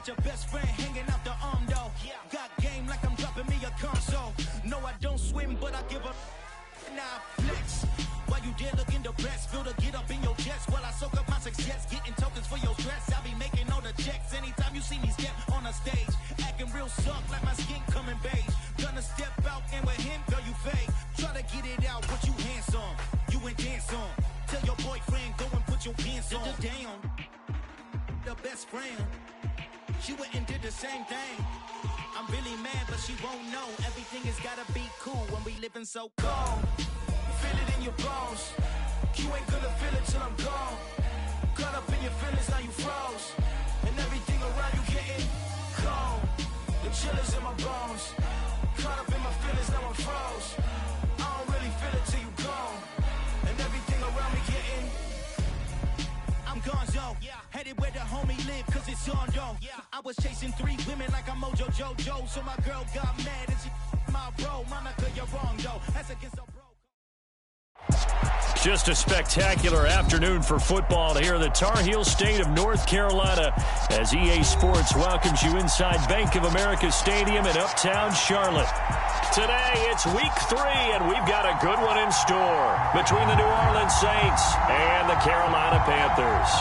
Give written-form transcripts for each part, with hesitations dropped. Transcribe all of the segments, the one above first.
your best friend hanging out the arm though. Got game like I'm dropping me a console. No, I don't swim, but I give a now flex. While you there looking depressed, feel to get up in your chest while I soak up my success, getting tokens for your stress. I'll be making all the checks anytime you see me step on a stage, acting real suck like my skin coming beige. Gonna step out and with him, girl, you fake. Try to get it out, but you handsome, you ain't dance on. Tell your boyfriend go and put your pants on. Down, the best friend, she went and did the same thing. I'm really mad, but she won't know. Everything has gotta be cool when we living so cold. Feel it in your bones. You ain't gonna feel it till I'm gone. Caught up in your feelings, now you froze. And everything around you getting cold. The chillers in my bones. Caught up in my feelings, now I'm froze. I don't really feel it till you gone. And everything around me getting I'm gonzo. Headed where the homie live, cause it's on though. I was chasing 3 women like I'm Mojo Jojo. So my girl got mad and she my bro. Mama, girl, you're wrong though. That's against the bro. Just a spectacular afternoon for football here in the Tar Heel state of North Carolina as EA Sports welcomes you inside Bank of America Stadium in uptown Charlotte. Today, it's week 3, and we've got a good one in store between the New Orleans Saints and the Carolina Panthers.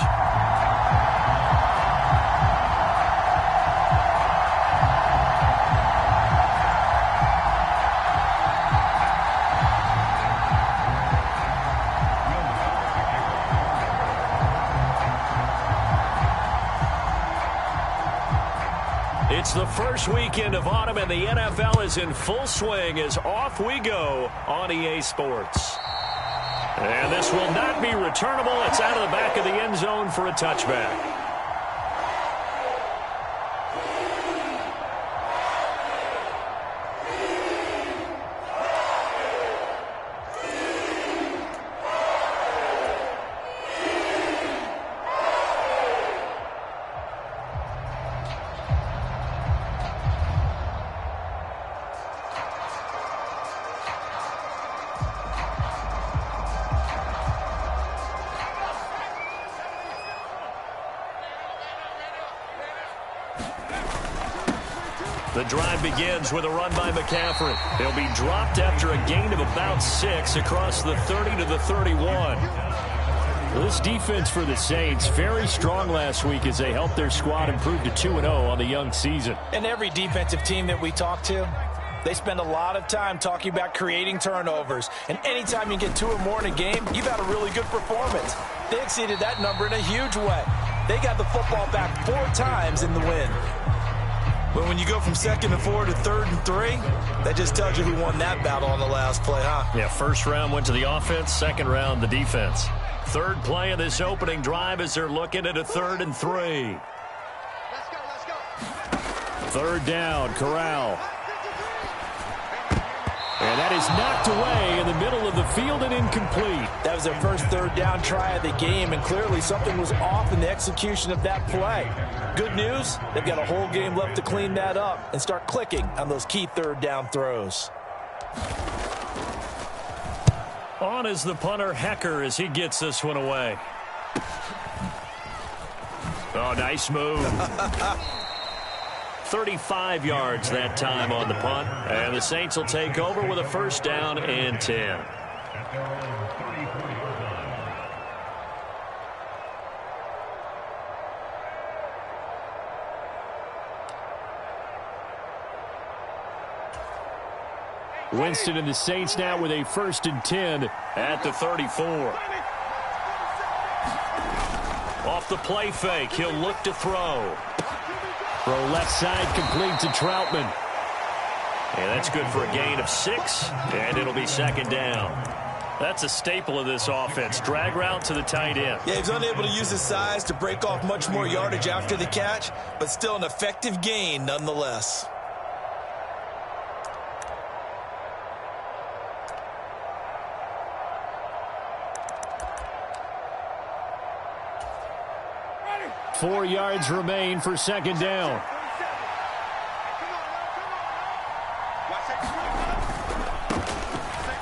It's the first weekend of autumn, and the NFL is in full swing as off we go on EA Sports. And this will not be returnable. It's out of the back of the end zone for a touchback. The drive begins with a run by McCaffrey. He'll be dropped after a gain of about 6 across the 30 to the 31. This defense for the Saints, very strong last week as they helped their squad improve to 2-0 on the young season. And every defensive team that we talk to, they spend a lot of time talking about creating turnovers. And anytime you get 2 or more in a game, you've had a really good performance. They exceeded that number in a huge way. They got the football back 4 times in the win. But when you go from 2nd and 4 to 3rd and 3, that just tells you who won that battle on the last play, huh? Yeah, first round went to the offense, second round the defense. Third play of this opening drive as they're looking at a 3rd and 3. Let's go. 3rd down, Corral. And that is knocked away in the middle of the field and incomplete. That was their first 3rd down try of the game, and clearly something was off in the execution of that play. Good news, they've got a whole game left to clean that up and start clicking on those key 3rd down throws. On is the punter, Hecker, as he gets this one away. Oh, nice move. 35 yards that time on the punt. And the Saints will take over with a 1st down and 10. Winston and the Saints now with a 1st and 10 at the 34. Off the play fake, he'll look to throw. Throw left side, complete to Troutman. And that's good for a gain of 6, and it'll be 2nd down. That's a staple of this offense. Drag route to the tight end. Yeah, he's unable to use his size to break off much more yardage after the catch, but still an effective gain nonetheless. Ready. 4 yards remain for 2nd down.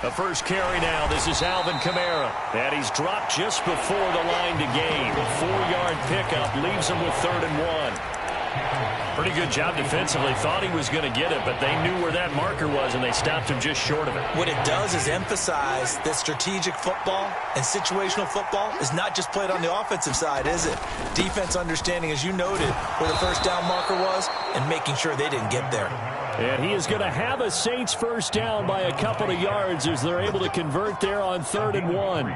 The first carry now. This is Alvin Kamara. And he's dropped just before the line to gain. A 4-yard pickup leaves him with 3rd and 1. Pretty good job defensively. Thought he was going to get it, but they knew where that marker was, and they stopped him just short of it. What it does is emphasize that strategic football and situational football is not just played on the offensive side, is it? Defense understanding, as you noted, where the first down marker was and making sure they didn't get there. And he is going to have a Saints first down by a couple of yards as they're able to convert there on 3rd and 1.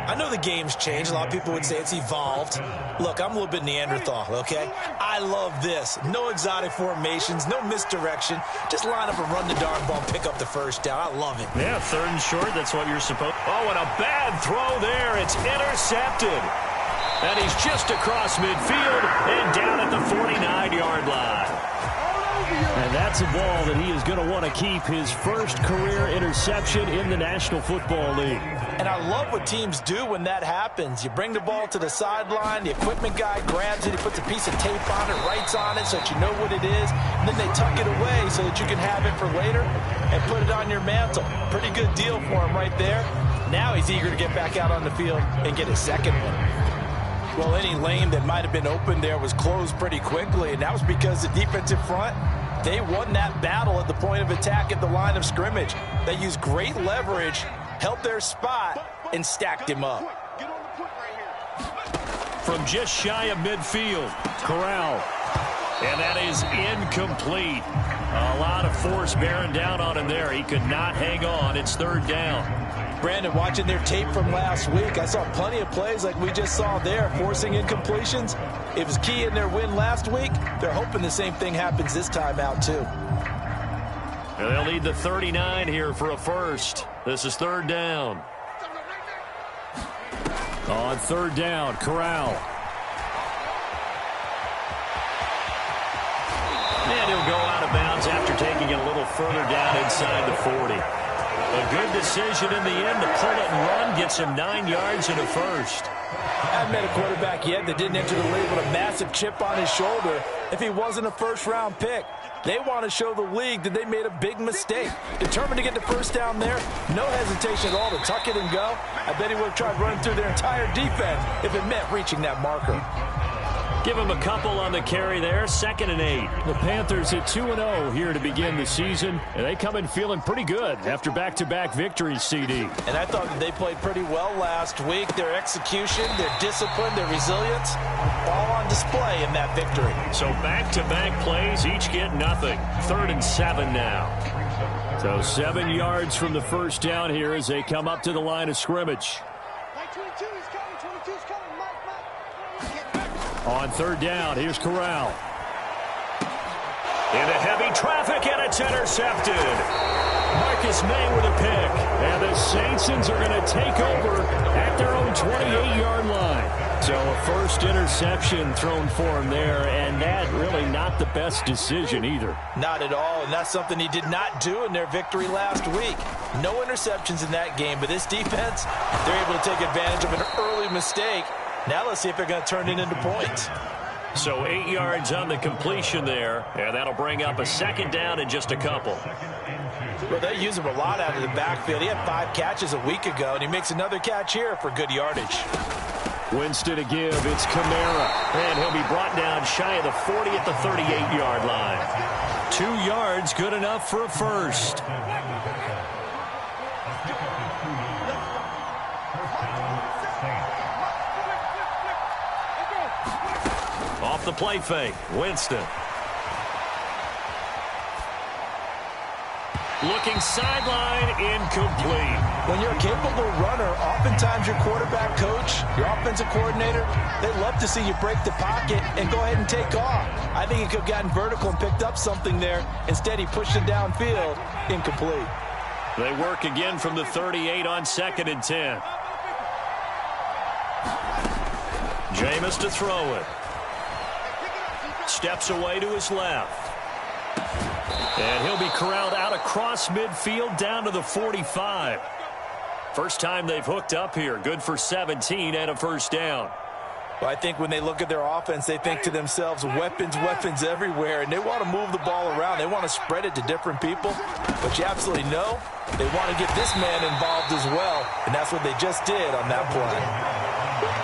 I know the game's changed. A lot of people would say it's evolved. Look, I'm a little bit Neanderthal, okay? I love this. No exotic formations, no misdirection. Just line up and run the darn ball and pick up the first down. I love it. Yeah, 3rd and short, that's what you're supposed to. Oh, and a bad throw there. It's intercepted. And he's just across midfield and down at the 49-yard line. And that's a ball that he is going to want to keep, his first career interception in the National Football League. And I love what teams do when that happens. You bring the ball to the sideline, the equipment guy grabs it, he puts a piece of tape on it, writes on it so that you know what it is, and then they tuck it away so that you can have it for later and put it on your mantle. Pretty good deal for him right there. Now he's eager to get back out on the field and get his second one. Well, any lane that might have been open there was closed pretty quickly, and that was because the defensive front, they won that battle at the point of attack at the line of scrimmage. They used great leverage, held their spot, and stacked him up. From just shy of midfield, Corral. And that is incomplete. A lot of force bearing down on him there. He could not hang on. It's 3rd down. Brandon, watching their tape from last week, I saw plenty of plays like we just saw there, forcing incompletions. It was key in their win last week. They're hoping the same thing happens this time out, too. And they'll need the 39 here for a first. This is 3rd down. On 3rd down, Corral. And he'll go out of bounds after taking it a little further down inside the 40. A good decision in the end to pull it and run, gets him 9 yards and a first. I haven't met a quarterback yet that didn't enter the league with a massive chip on his shoulder if he wasn't a first-round pick. They want to show the league that they made a big mistake. Determined to get the first down there, no hesitation at all to tuck it and go. I bet he would have tried running through their entire defense if it meant reaching that marker. Give him a couple on the carry there, 2nd and 8. The Panthers at 2-0 here to begin the season, and they come in feeling pretty good after back-to-back victories, CD. And I thought that they played pretty well last week. Their execution, their discipline, their resilience, all on display in that victory. So back-to-back plays, each get nothing. 3rd and 7 now. So 7 yards from the first down here as they come up to the line of scrimmage. On 3rd down, here's Corral. Into heavy traffic, and it's intercepted. Marcus May with a pick. And the Saints are going to take over at their own 28-yard line. So a first interception thrown for him there, and that really not the best decision either. Not at all, and that's something he did not do in their victory last week. No interceptions in that game, but this defense, they're able to take advantage of an early mistake. Now let's see if they're going to turn it into points. So 8 yards on the completion there, and that'll bring up a 2nd down in just a couple. Well, they use him a lot out of the backfield. He had 5 catches a week ago, and he makes another catch here for good yardage. Winston to give. It's Kamara. And he'll be brought down shy of the 40 at the 38-yard line. 2 yards, good enough for a first. Off the play fake, Winston. Looking sideline, incomplete. When you're a capable runner, oftentimes your quarterback coach, your offensive coordinator, they love to see you break the pocket and go ahead and take off. I think he could have gotten vertical and picked up something there. Instead, he pushed it downfield, incomplete. They work again from the 38 on 2nd and 10. Jameis to throw it. Steps away to his left. And he'll be corralled out across midfield down to the 45. First time they've hooked up here. Good for 17 and a first down. Well, I think when they look at their offense, they think to themselves, weapons, weapons everywhere, and they want to move the ball around. They want to spread it to different people. But you absolutely know they want to get this man involved as well, and that's what they just did on that play.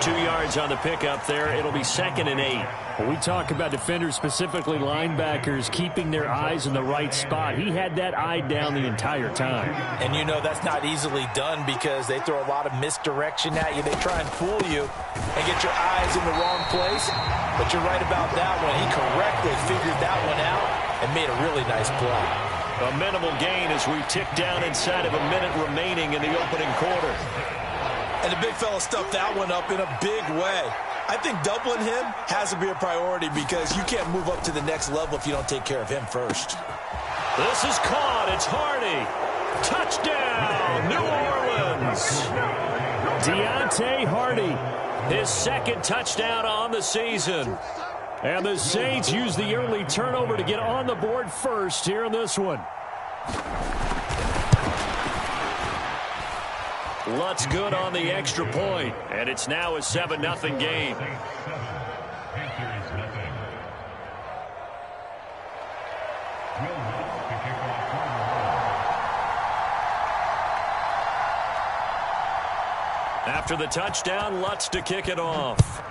2 yards on the pickup there. It'll be 2nd and 8. Well, we talk about defenders, specifically linebackers, keeping their eyes in the right spot. He had that eye down the entire time. And you know that's not easily done because they throw a lot of misdirection at you. They try and fool you and get your eyes in the wrong place. But you're right about that one. He correctly figured that one out and made a really nice play. A minimal gain as we tick down inside of a minute remaining in the opening quarter. And the big fella stuffed that one up in a big way. I think doubling him has to be a priority because you can't move up to the next level if you don't take care of him first. This is caught. It's Hardy. Touchdown, New Orleans. Deontay Hardy. His 2nd touchdown on the season. And the Saints use the early turnover to get on the board first here in this one. Lutz good on the extra point, and it's now a 7-0 game. After the touchdown, Lutz to kick it off.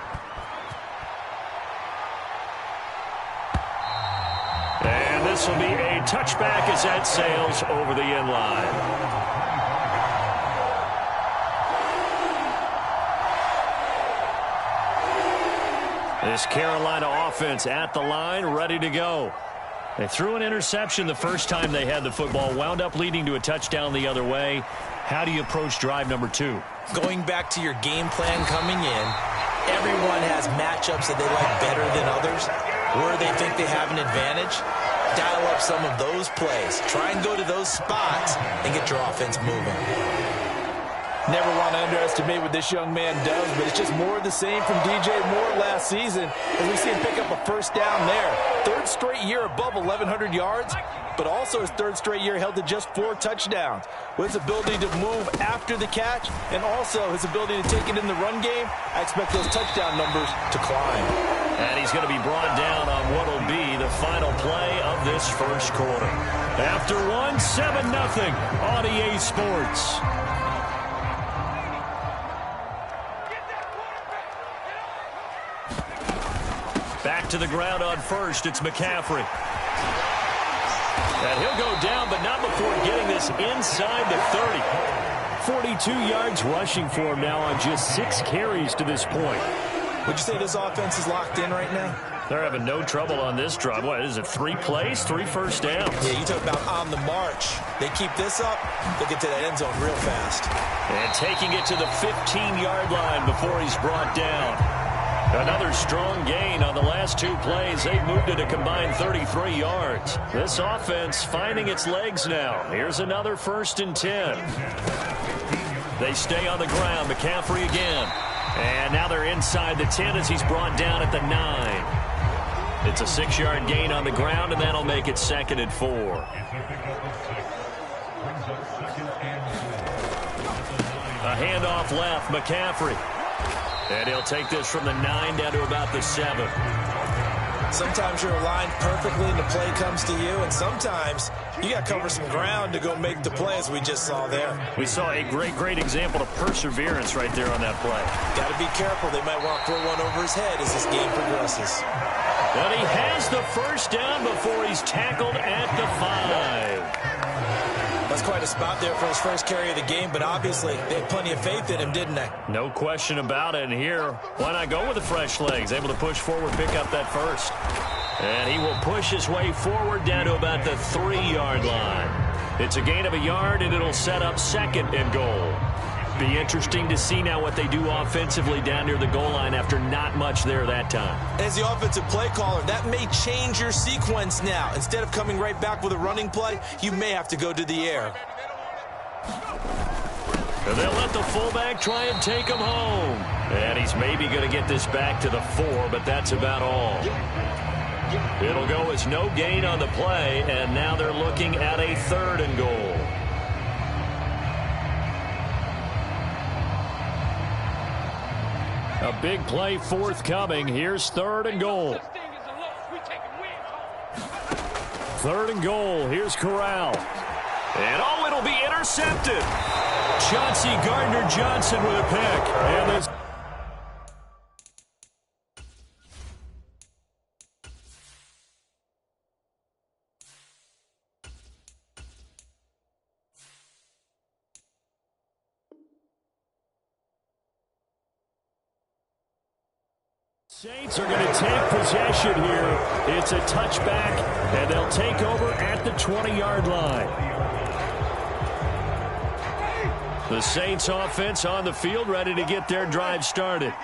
And this will be a touchback as that sails over the end line. This Carolina offense at the line, ready to go. They threw an interception the first time they had the football, wound up leading to a touchdown the other way. How do you approach drive number 2? Going back to your game plan coming in, everyone has matchups that they like better than others. Where they think they have an advantage, dial up some of those plays. Try and go to those spots and get your offense moving. Never want to underestimate what this young man does, but it's just more of the same from DJ Moore last season as we see him pick up a first down there. 3rd straight year above 1,100 yards, but also his 3rd straight year held to just 4 touchdowns. With his ability to move after the catch and also his ability to take it in the run game, I expect those touchdown numbers to climb. And he's going to be brought down on what will be the final play of this first quarter. After one, 7-0 on EA Sports. Back to the ground on first. It's McCaffrey. And he'll go down, but not before getting this inside the 30. 42 yards rushing for him now on just 6 carries to this point. Would you say this offense is locked in right now? They're having no trouble on this drive. What is it, 3 plays, 3 first downs? Yeah, you talk about on the march. They keep this up, they'll get to that end zone real fast. And taking it to the 15-yard line before he's brought down. Another strong gain on the last 2 plays. They've moved it a combined 33 yards. This offense finding its legs now. Here's another 1st and 10. They stay on the ground. McCaffrey again. And now they're inside the 10 as he's brought down at the 9. It's a 6-yard gain on the ground, and that'll make it 2nd and 4. A handoff left. McCaffrey. And he'll take this from the 9 down to about the 7. Sometimes you're aligned perfectly and the play comes to you, and sometimes you got to cover some ground to go make the play, as we just saw there. We saw a great example of perseverance right there on that play. Got to be careful. They might want to throw one over his head as this game progresses. But he has the first down before he's tackled at the 5. That's quite a spot there for his first carry of the game, but obviously they had plenty of faith in him, didn't they? No question about it. And here, why not go with the fresh legs? Able to push forward, pick up that first. And he will push his way forward down to about the 3-yard line. It's a gain of a yard, and it'll set up 2nd and goal. Be interesting to see now what they do offensively down near the goal line after not much there that time. As the offensive play caller, that may change your sequence now. Instead of coming right back with a running play, you may have to go to the air. And they'll let the fullback try and take him home. And he's maybe going to get this back to the 4, but that's about all. It'll go as no gain on the play, and now they're looking at a 3rd and goal. A big play forthcoming. Here's 3rd and goal. 3rd and goal. Here's Corral. And oh, it'll be intercepted. Chauncey Gardner-Johnson with a pick. And this Saints are going to take possession here. It's a touchback, and they'll take over at the 20-yard line. The Saints offense on the field, ready to get their drive started.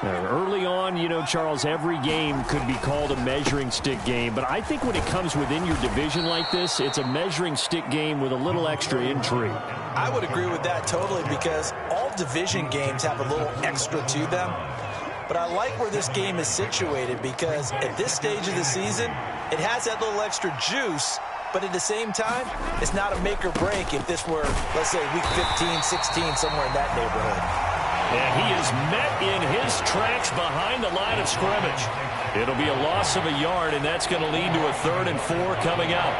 Early on, you know, Charles, every game could be called a measuring stick game, but I think when it comes within your division like this, it's a measuring stick game with a little extra intrigue. I would agree with that totally, because all division games have a little extra to them. But I like where this game is situated, because at this stage of the season, it has that little extra juice, but at the same time, it's not a make or break if this were, let's say, week 15, 16, somewhere in that neighborhood. And he is met in his tracks behind the line of scrimmage. It'll be a loss of a yard, and that's going to lead to a 3rd and 4 coming up.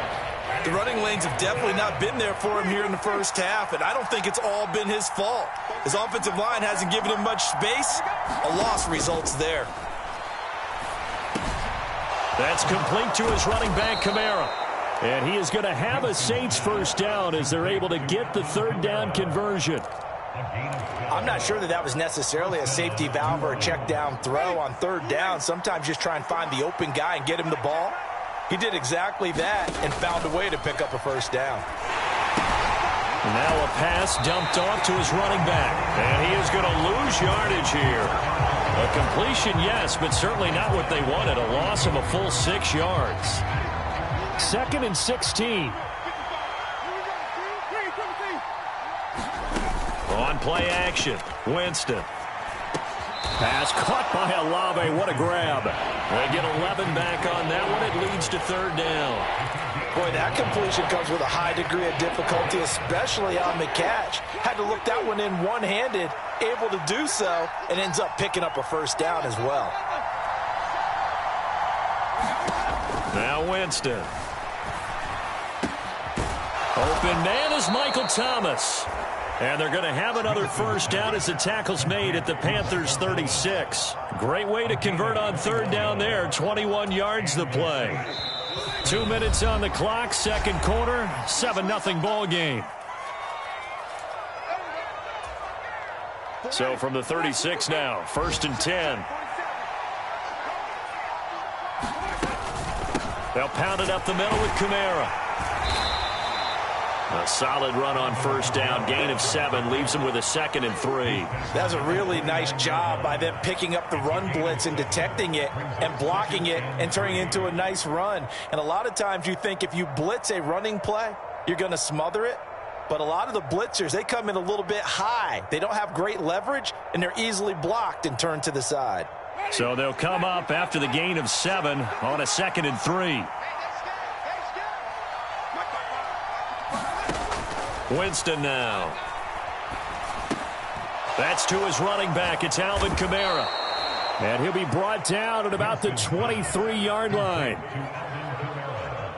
The running lanes have definitely not been there for him here in the first half, and I don't think it's all been his fault. His offensive line hasn't given him much space. A loss results there. That's complete to his running back, Kamara. And he is going to have a Saints first down as they're able to get the 3rd down conversion. I'm not sure that was necessarily a safety valve or a check down throw on 3rd down. Sometimes just try and find the open guy and get him the ball. He did exactly that and found a way to pick up a first down. Now a pass dumped off to his running back. And he is going to lose yardage here. A completion, yes, but certainly not what they wanted. A loss of a full 6 yards. 2nd and 16. On play action, Winston. Pass caught by Olave. What a grab. They get 11 back on that one. It leads to 3rd down. Boy, that completion comes with a high degree of difficulty, especially on the catch. Had to look that one in one-handed, able to do so, and ends up picking up a first down as well. Now Winston. Open man is Michael Thomas. And they're going to have another first down as the tackle's made at the Panthers' 36. Great way to convert on 3rd down there. 21 yards the play. 2 minutes on the clock, 2nd quarter, 7-0 ball game. So from the 36 now, 1st and 10. They'll pound it up the middle with Kamara. A solid run on 1st down. Gain of 7 leaves them with a 2nd and 3. That's a really nice job by them picking up the run blitz and detecting it and blocking it and turning it into a nice run. And a lot of times you think if you blitz a running play, you're going to smother it. But a lot of the blitzers, they come in a little bit high. They don't have great leverage, and they're easily blocked and turned to the side. So they'll come up after the gain of 7 on a 2nd and 3. Winston now. That's to his running back. It's Alvin Kamara. And he'll be brought down at about the 23-yard line.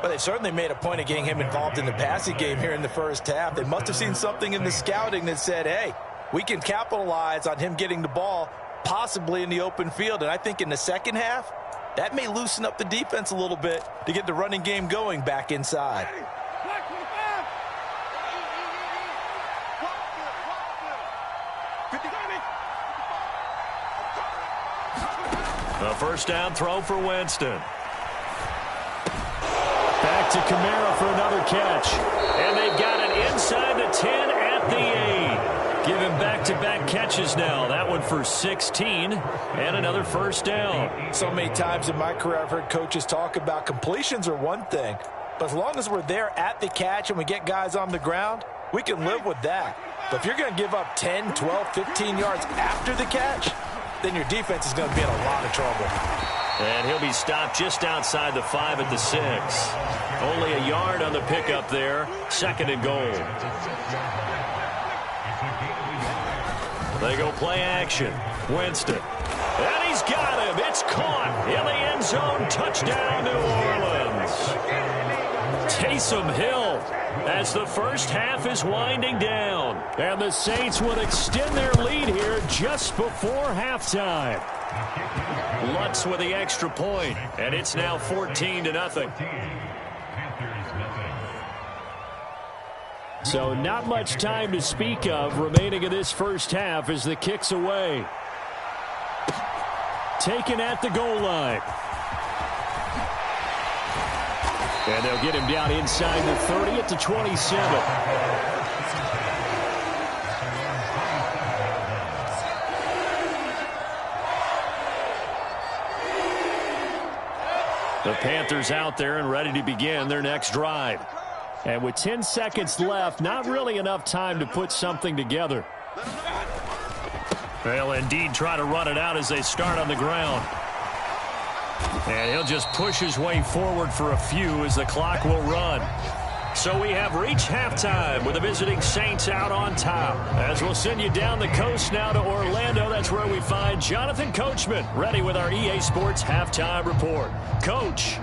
But they certainly made a point of getting him involved in the passing game here in the first half. They must have seen something in the scouting that said, hey, we can capitalize on him getting the ball possibly in the open field. And I think in the second half, that may loosen up the defense a little bit to get the running game going back inside. A first down throw for Winston. Back to Kamara for another catch. And they've got it inside the 10 at the 8. Give him back-to-back catches now. That one for 16 and another first down. So many times in my career I've heard coaches talk about completions are one thing. But as long as we're there at the catch and we get guys on the ground, we can live with that. But if you're going to give up 10, 12, 15 yards after the catch, then your defense is going to be in a lot of trouble. And he'll be stopped just outside the 5 at the 6. Only a yard on the pickup there. 2nd and goal. They go play action. Winston. And he's got him. It's caught in the end zone. Touchdown, New Orleans. Taysom Hill as the first half is winding down. And the Saints would extend their lead here just before halftime. Lutz with the extra point, and it's now 14-0. So not much time to speak of remaining in this first half as the kick's away. taken at the goal line. And they'll get him down inside the 30 at the 27. The Panthers out there and ready to begin their next drive. And with 10 seconds left, not really enough time to put something together. They'll indeed try to run it out as they start on the ground. And he'll just push his way forward for a few as the clock will run. So we have reached halftime with the visiting Saints out on top. As we'll send you down the coast now to Orlando, that's where we find Jonathan Coachman ready with our EA Sports Halftime Report. Coach.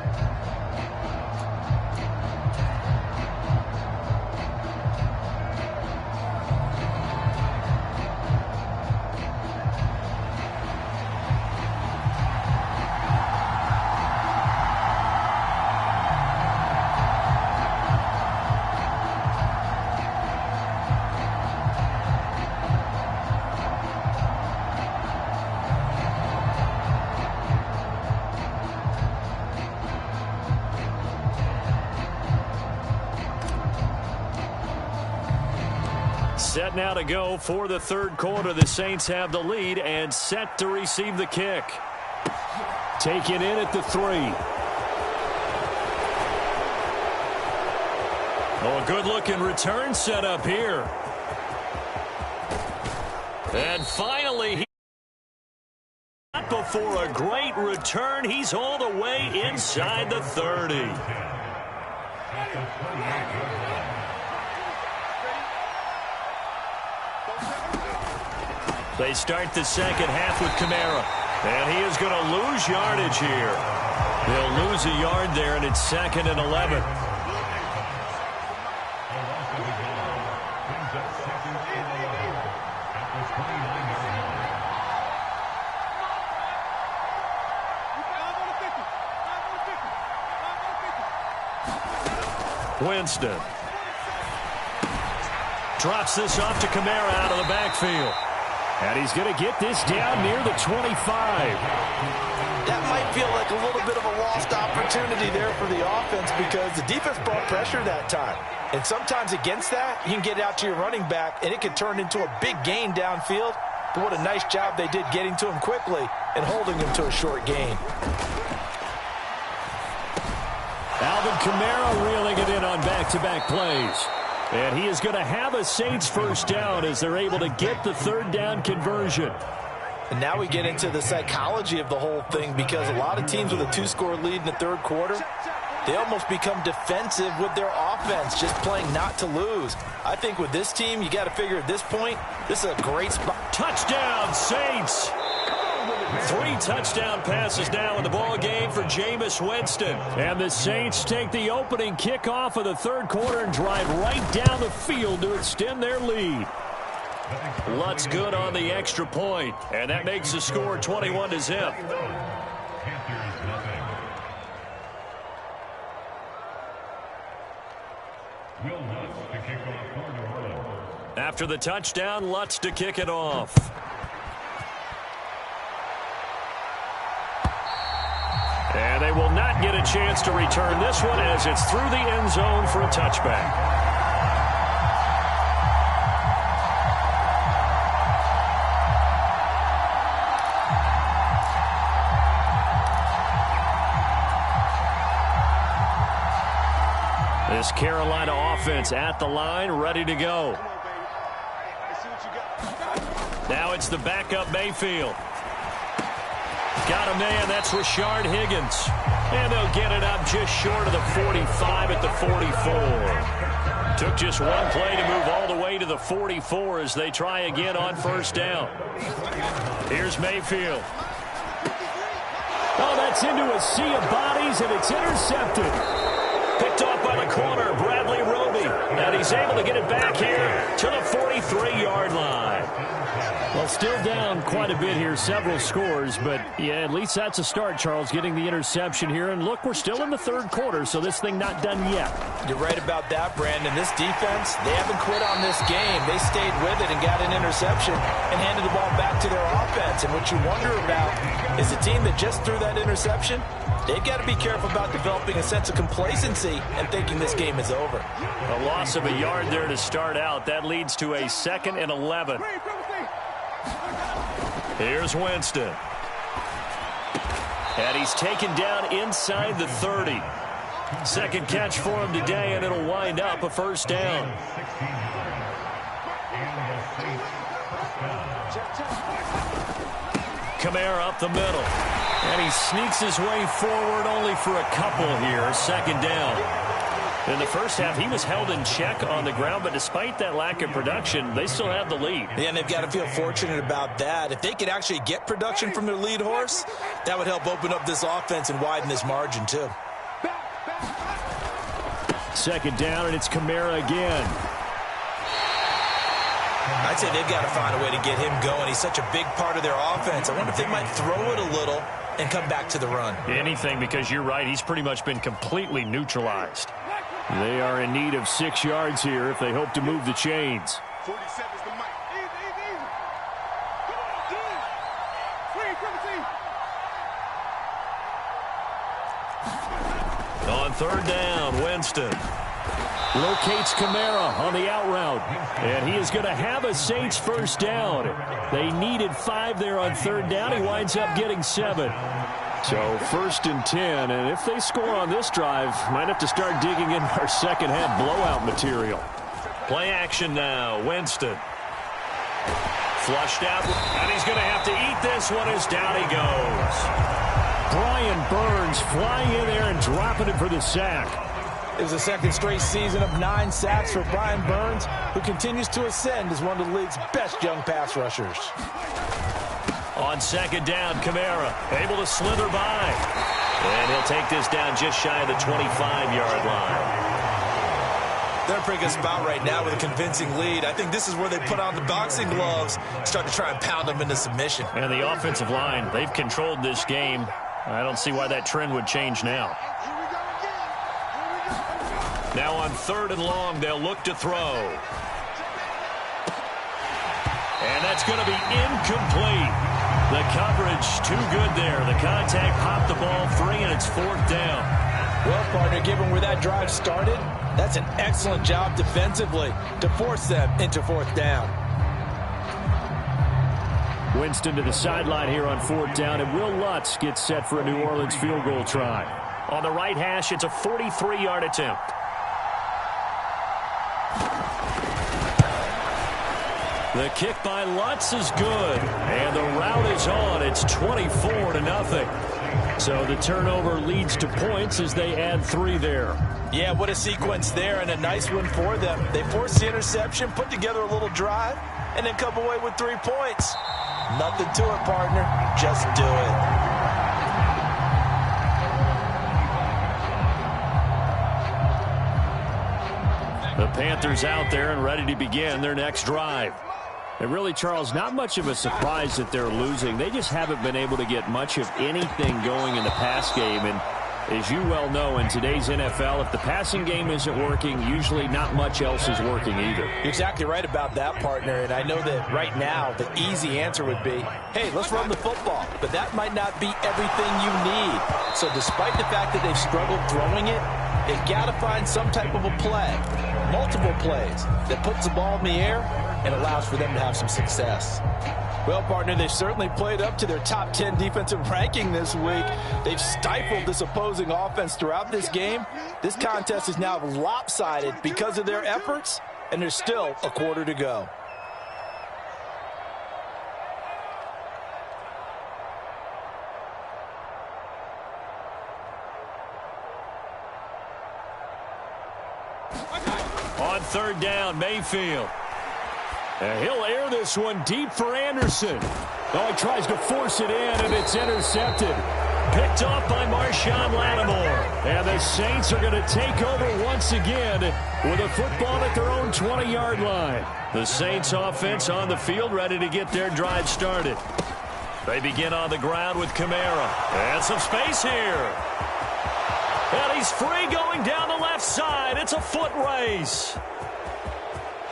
Set now to go for the third quarter. The Saints have the lead and set to receive the kick. Taken in at the 3. Oh, a good-looking return set up here. And finally, before a great return, he's all the way inside the 30. They start the second half with Kamara. And he is going to lose yardage here. They'll lose a yard there, and it's 2nd and 11. Winston drops this off to Kamara out of the backfield. And he's going to get this down near the 25. That might feel like a little bit of a lost opportunity there for the offense because the defense brought pressure that time. And sometimes against that, you can get out to your running back, and it can turn into a big gain downfield. But what a nice job they did getting to him quickly and holding him to a short gain. Alvin Kamara reeling it in on back-to-back plays. And he is going to have a Saints first down as they're able to get the third down conversion. And now we get into the psychology of the whole thing because a lot of teams with a 2-score lead in the third quarter, they almost become defensive with their offense, just playing not to lose. I think with this team, you got to figure at this point, this is a great spot. Touchdown, Saints! 3 touchdown passes now in the ball game for Jameis Winston. And the Saints take the opening kickoff of the third quarter and drive right down the field to extend their lead. Lutz good on the extra point, and that makes the score 21-0. After the touchdown, Lutz to kick it off. And they will not get a chance to return this one as it's through the end zone for a touchback. This Carolina offense at the line, ready to go. Now it's the backup Mayfield. Got a man, that's Rashard Higgins. And they'll get it up just short of the 45 at the 44. Took just one play to move all the way to the 44 as they try again on first down. Here's Mayfield. Oh, that's into a sea of bodies, and it's intercepted. Picked off by the corner, Bradley Roby. And he's able to get it back here to the 43-yard line. Well, still down quite a bit here, several scores, but yeah, at least that's a start, Charles, getting the interception here. And look, we're still in the third quarter, so this thing not done yet. You're right about that, Brandon. This defense, they haven't quit on this game. They stayed with it and got an interception and handed the ball back to their offense. And what you wonder about is the team that just threw that interception, they've got to be careful about developing a sense of complacency and thinking this game is over. A loss of a yard there to start out. That leads to a 2nd and 11. Here's Winston. And he's taken down inside the 30. Second catch for him today, and it'll wind up a first down. Kamara up the middle. And he sneaks his way forward only for a couple here. Second down. In the first half, he was held in check on the ground, but despite that lack of production, they still have the lead. Yeah, and they've got to feel fortunate about that. If they could actually get production from their lead horse, that would help open up this offense and widen this margin, too. Second down, and it's Kamara again. I'd say they've got to find a way to get him going. He's such a big part of their offense. I wonder if they might throw it a little and come back to the run. Anything, because you're right, he's pretty much been completely neutralized. They are in need of 6 yards here if they hope to move the chains. 47's the mic. Easy. Come on, On third down, Winston locates Kamara on the out route, and he is going to have a Saints first down. They needed 5 there on third down. He winds up getting 7. So 1st and 10, and if they score on this drive, might have to start digging in our second half blowout material. Play action now, Winston. Flushed out, and he's going to have to eat this one as down he goes. Brian Burns flying in there and dropping it for the sack. It was the second straight season of 9 sacks for Brian Burns, who continues to ascend as one of the league's best young pass rushers. On second down, Kamara able to slither by. And he'll take this down just shy of the 25-yard line. They're in a pretty good spot right now with a convincing lead. I think this is where they put on the boxing gloves, start to try and pound them into submission. And the offensive line, they've controlled this game. I don't see why that trend would change now. Now on third and long, they'll look to throw. And that's going to be incomplete. The coverage too good there. The contact popped the ball free, and it's 4th down. Well, partner, given where that drive started, that's an excellent job defensively to force them into 4th down. Winston to the sideline here on 4th down, and Will Lutz gets set for a New Orleans field goal try. On the right hash, it's a 43-yard attempt. The kick by Lutz is good, and the route is on. It's 24-0. So the turnover leads to points as they add 3 there. Yeah, what a sequence there, and a nice one for them. They forced the interception, put together a little drive, and then come away with 3 points. Nothing to it, partner. Just do it. The Panthers out there and ready to begin their next drive. And really, Charles, not much of a surprise that they're losing. They just haven't been able to get much of anything going in the pass game. And as you well know, in today's NFL, if the passing game isn't working, usually not much else is working either. You're exactly right about that, partner. And I know that right now the easy answer would be, hey, let's run the football. But that might not be everything you need. So despite the fact that they've struggled throwing it, they've got to find some type of a play, multiple plays, that puts the ball in the air and allows for them to have some success. Well, partner, they've certainly played up to their top 10 defensive ranking this week. They've stifled this opposing offense throughout this game. This contest is now lopsided because of their efforts, and there's still a quarter to go. On third down, Mayfield. And he'll air this one deep for Anderson. Oh, he tries to force it in, and it's intercepted. Picked off by Marshawn Lattimore. And the Saints are going to take over once again with a football at their own 20-yard line. The Saints offense on the field ready to get their drive started. They begin on the ground with Kamara. And some space here. And he's free going down the left side. It's a foot race.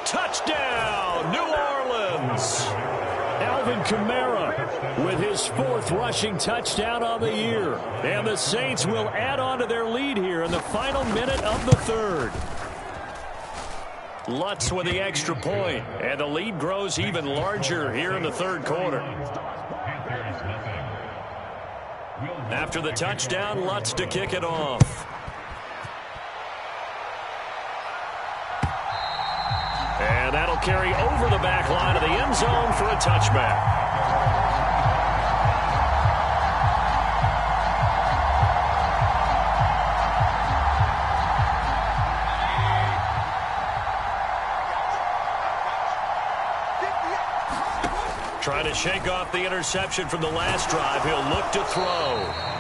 Touchdown, New Orleans. Alvin Kamara with his 4th rushing touchdown on the year. And the Saints will add on to their lead here in the final minute of the 3rd. Lutz with the extra point. And the lead grows even larger here in the 3rd quarter. After the touchdown, Lutz to kick it off. And that'll carry over the back line of the end zone for a touchback. Trying to shake off the interception from the last drive. He'll look to throw.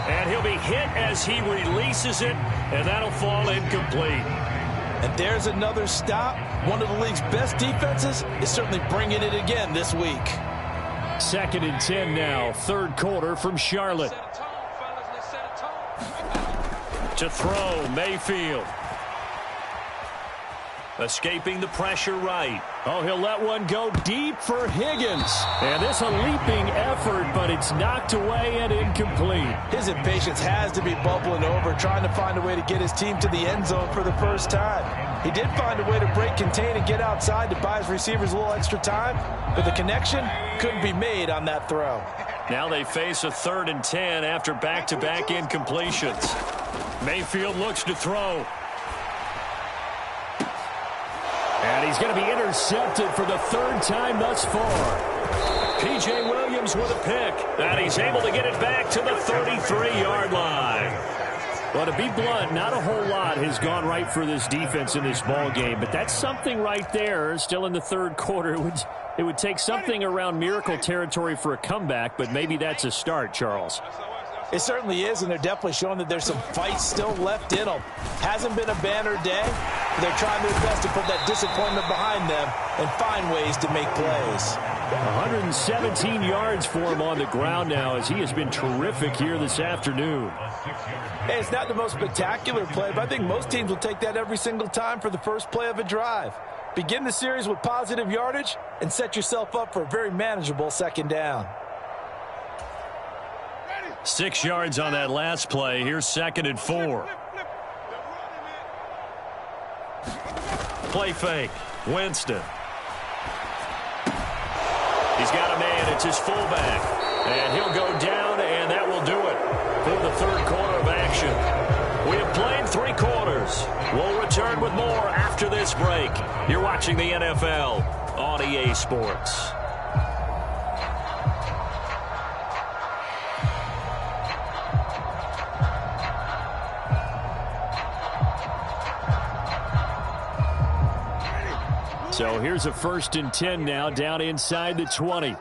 And he'll be hit as he releases it, and that'll fall incomplete. And there's another stop. One of the league's best defenses is certainly bringing it again this week. 2nd and 10 now, 3rd quarter from Charlotte. To throw, Mayfield. Escaping the pressure right. Oh, he'll let one go deep for Higgins. And this a leaping effort, but it's knocked away and incomplete. His impatience has to be bubbling over, trying to find a way to get his team to the end zone for the first time. He did find a way to break contain and get outside to buy his receivers a little extra time, but the connection couldn't be made on that throw. Now they face a 3rd and 10 after back-to-back incompletions. Mayfield looks to throw. And he's going to be intercepted for the 3rd time thus far. P.J. Williams with a pick. And he's able to get it back to the 33-yard line. Well, to be blunt, not a whole lot has gone right for this defense in this ball game, but that's something right there. Still in the 3rd quarter. It would take something around miracle territory for a comeback, but maybe that's a start, Charles. It certainly is, and they're definitely showing that there's some fight still left in them. Hasn't been a banner day, but they're trying their best to put that disappointment behind them and find ways to make plays. 117 yards for him on the ground now, as he has been terrific here this afternoon. Hey, it's not the most spectacular play, but I think most teams will take that every single time for the first play of a drive. Begin the series with positive yardage and set yourself up for a very manageable 2nd down. 6 yards on that last play. Here's 2nd and 4. Play fake. Winston. He's got a man. It's his fullback. And he'll go down, and that will do it for the 3rd quarter of action. We have played 3 quarters. We'll return with more after this break. You're watching the NFL on EA Sports. So here's a 1st and 10 now, down inside the 20.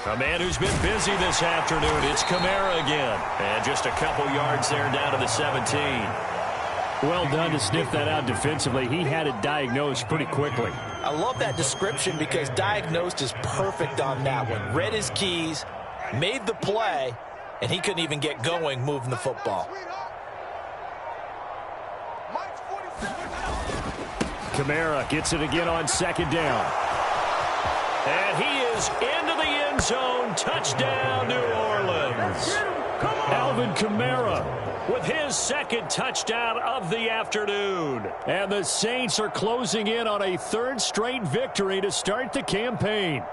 A man who's been busy this afternoon. It's Kamara again. And just a couple yards there down to the 17. Well done to sniff that out defensively. He had it diagnosed pretty quickly. I love that description because diagnosed is perfect on that one. Read his keys, made the play, and he couldn't even get going moving the football. Kamara gets it again on 2nd down. And he is into the end zone. Touchdown, New Orleans. Alvin Kamara with his 2nd touchdown of the afternoon. And the Saints are closing in on a 3rd straight victory to start the campaign.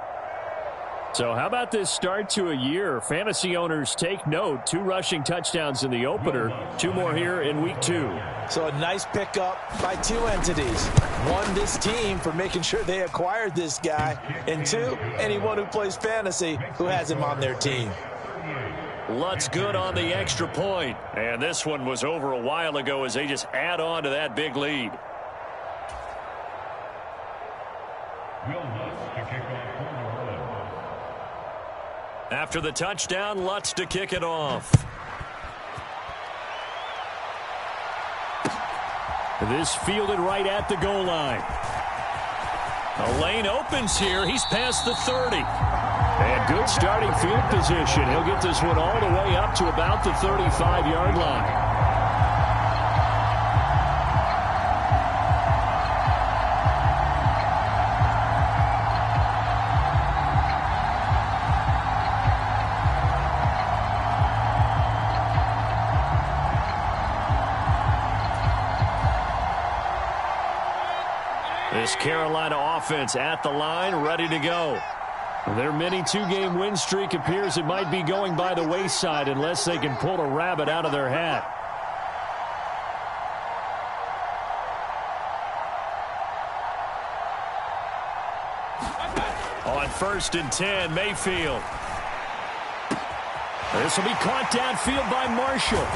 So how about this start to a year? Fantasy owners take note. 2 rushing touchdowns in the opener. 2 more here in week 2. So a nice pickup by 2 entities. 1, this team for making sure they acquired this guy. And 2, anyone who plays fantasy who has him on their team. Lutz good on the extra point. And this one was over a while ago as they just add on to that big lead. After the touchdown, Lutz to kick it off. This fielded right at the goal line. A lane opens here. He's past the 30. And good starting field position. He'll get this one all the way up to about the 35-yard line. This Carolina offense at the line, ready to go. Their mini two-game win streak appears it might be going by the wayside unless they can pull a rabbit out of their hat. On 1st and 10, Mayfield. This will be caught downfield by Marshall.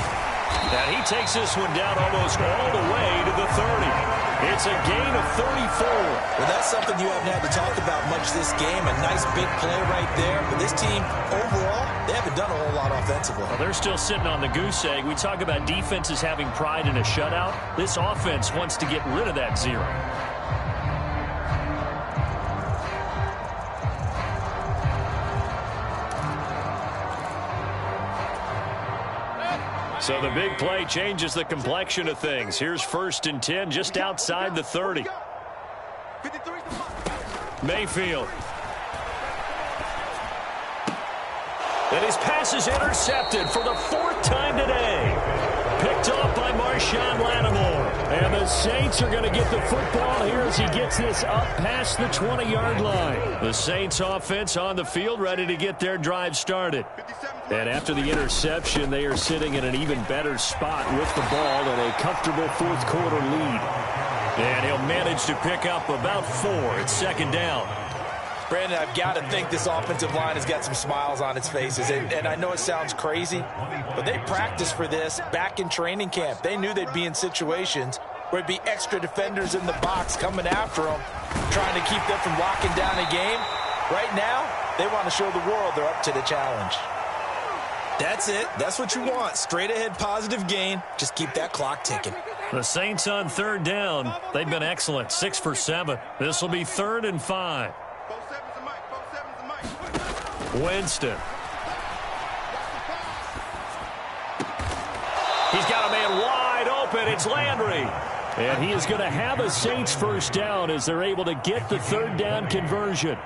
And he takes this one down almost all the way to the 30. It's a gain of 34. Well, that's something you haven't had to talk about much this game. A nice big play right there. But this team, overall, they haven't done a whole lot offensively. Well, they're still sitting on the goose egg. We talk about defenses having pride in a shutout. This offense wants to get rid of that 0. So the big play changes the complexion of things. Here's 1st and 10 just outside the 30. Mayfield. And his pass is intercepted for the 4th time today. Picked off by Marshawn Lattimore. And the Saints are going to get the football here as he gets this up past the 20-yard line. The Saints offense on the field ready to get their drive started. And after the interception, they are sitting in an even better spot with the ball and a comfortable 4th quarter lead. And he'll manage to pick up about 4. It's 2nd down. Brandon, I've got to think this offensive line has got some smiles on its faces. And I know it sounds crazy, but they practiced for this back in training camp. They knew they'd be in situations where it'd be extra defenders in the box coming after them, trying to keep them from locking down a game. Right now, they want to show the world they're up to the challenge. That's it. That's what you want. Straight ahead positive gain. Just keep that clock ticking. The Saints on 3rd down. They've been excellent. 6 for 7. This will be 3rd and 5. Winston. He's got a man wide open. It's Landry. And he is going to have a Saints 1st down as they're able to get the 3rd down conversion.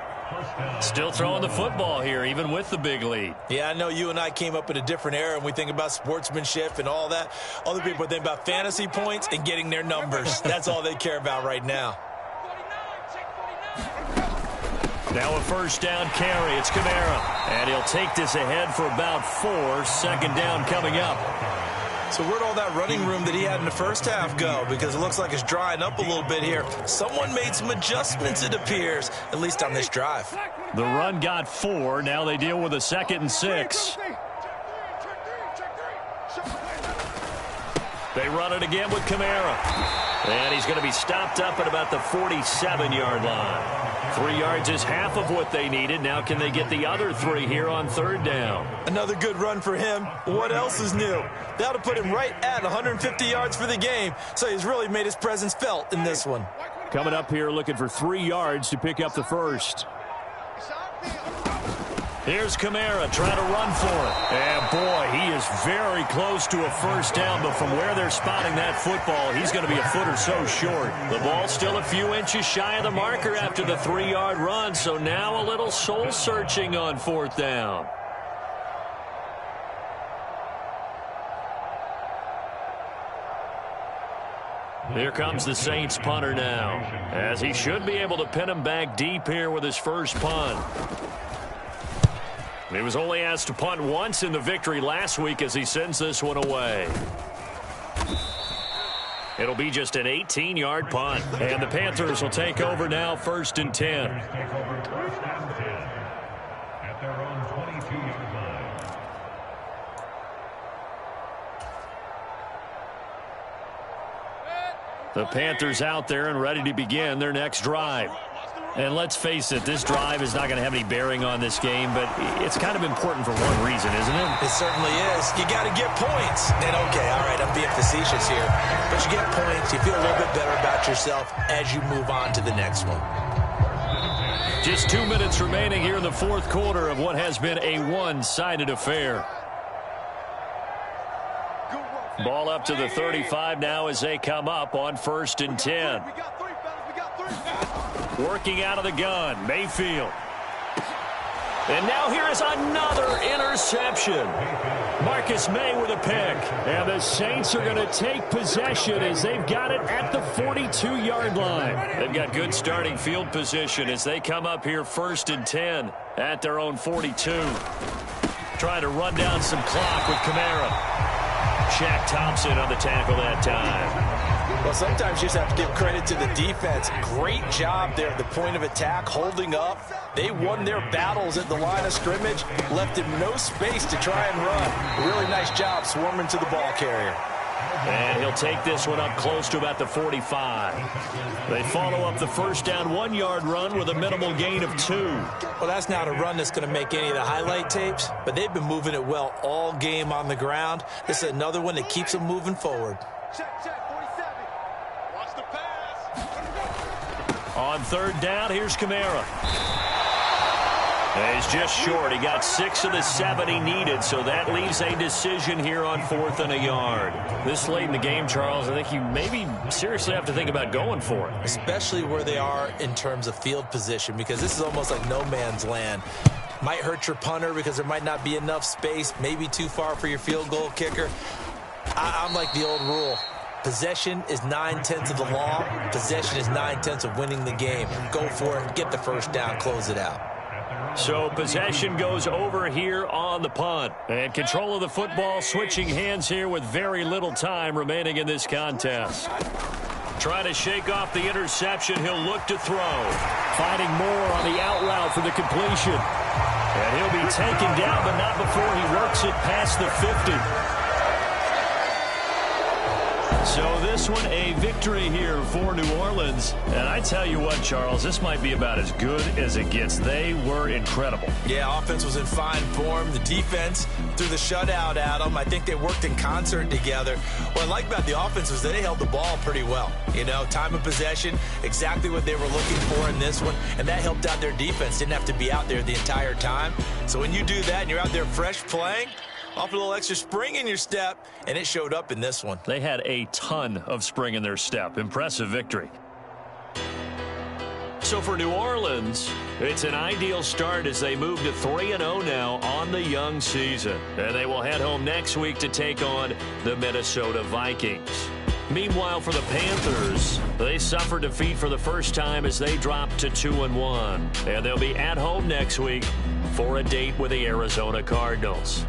Still throwing the football here, even with the big lead. Yeah, I know you and I came up in a different era, and we think about sportsmanship and all that. Other people think about fantasy points and getting their numbers. That's all they care about right now. Now a 1st down carry. It's Kamara. And he'll take this ahead for about 4. 2nd down coming up. So where'd all that running room that he had in the first half go? Because it looks like it's drying up a little bit here. Someone made some adjustments, it appears, at least on this drive. The run got 4. Now they deal with a 2nd and 6. They run it again with Kamara. And he's going to be stopped up at about the 47-yard line. 3 yards is half of what they needed. Now can they get the other 3 here on 3rd down? Another good run for him. What else is new? That'll put him right at 150 yards for the game. So he's really made his presence felt in this one. Coming up here looking for 3 yards to pick up the 1st. Here's Kamara trying to run for it. And, boy, he is very close to a 1st down, but from where they're spotting that football, he's going to be a foot or so short. The ball's still a few inches shy of the marker after the 3-yard run, so now a little soul-searching on 4th down. Here comes the Saints punter now, as he should be able to pin him back deep here with his first punt. He was only asked to punt once in the victory last week as he sends this one away. It'll be just an 18-yard punt. And the Panthers will take over now, 1st and 10. At their own 22-yard line. The Panthers out there and ready to begin their next drive. And let's face it, this drive is not going to have any bearing on this game, but it's kind of important for one reason, isn't it? It certainly is. You got to get points. And okay, all right, I'm being facetious here. But you get points, you feel a little bit better about yourself as you move on to the next one. Just 2 minutes remaining here in the fourth quarter of what has been a one-sided affair. Ball up to the 35 now as they come up on 1st and 10. Working out of the gun, Mayfield. And now here is another interception. Marcus May with a pick. And the Saints are going to take possession as they've got it at the 42-yard line. They've got good starting field position as they come up here 1st and 10 at their own 42. Trying to run down some clock with Kamara. Shaq Thompson on the tackle that time. Well, sometimes you just have to give credit to the defense. Great job there at the point of attack, holding up. They won their battles at the line of scrimmage, left him no space to try and run. Really nice job swarming to the ball carrier. And he'll take this one up close to about the 45. They follow up the first down 1-yard run with a minimal gain of 2. Well, that's not a run that's going to make any of the highlight tapes, but they've been moving it well all game on the ground. This is another one that keeps them moving forward. Check, 47. Watch the pass. On 3rd down, here's Kamara. He's just short. He got 6 of the 7 he needed, so that leaves a decision here on 4th and a yard. This late in the game, Charles, I think you maybe seriously have to think about going for it. Especially where they are in terms of field position, because this is almost like no man's land. Might hurt your punter because there might not be enough space, maybe too far for your field goal kicker. I'm like the old rule. Possession is 9/10 of the law. Possession is 9/10 of winning the game. Go for it, get the first down, close it out. So possession goes over here on the punt. And control of the football switching hands here with very little time remaining in this contest. Trying to shake off the interception. He'll look to throw. Finding more on the out route for the completion. And he'll be taken down, but not before he works it past the 50. So this one a victory here for New Orleans. And I tell you what, Charles, this might be about as good as it gets. They were incredible. Yeah, offense was in fine form. The defense threw the shutout at them. I think they worked in concert together. What I like about the offense was they held the ball pretty well. You know, time of possession, exactly what they were looking for in this one. And that helped out their defense. Didn't have to be out there the entire time. So when you do that and you're out there fresh playing, off a little extra spring in your step, and it showed up in this one. They had a ton of spring in their step. Impressive victory. So for New Orleans, it's an ideal start as they move to 3-0 now on the young season. And they will head home next week to take on the Minnesota Vikings. Meanwhile, for the Panthers, they suffered defeat for the first time as they dropped to 2-1. And they'll be at home next week for a date with the Arizona Cardinals.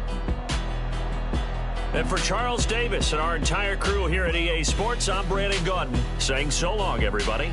And for Charles Davis and our entire crew here at EA Sports, I'm Brandon Gaudin saying so long, everybody.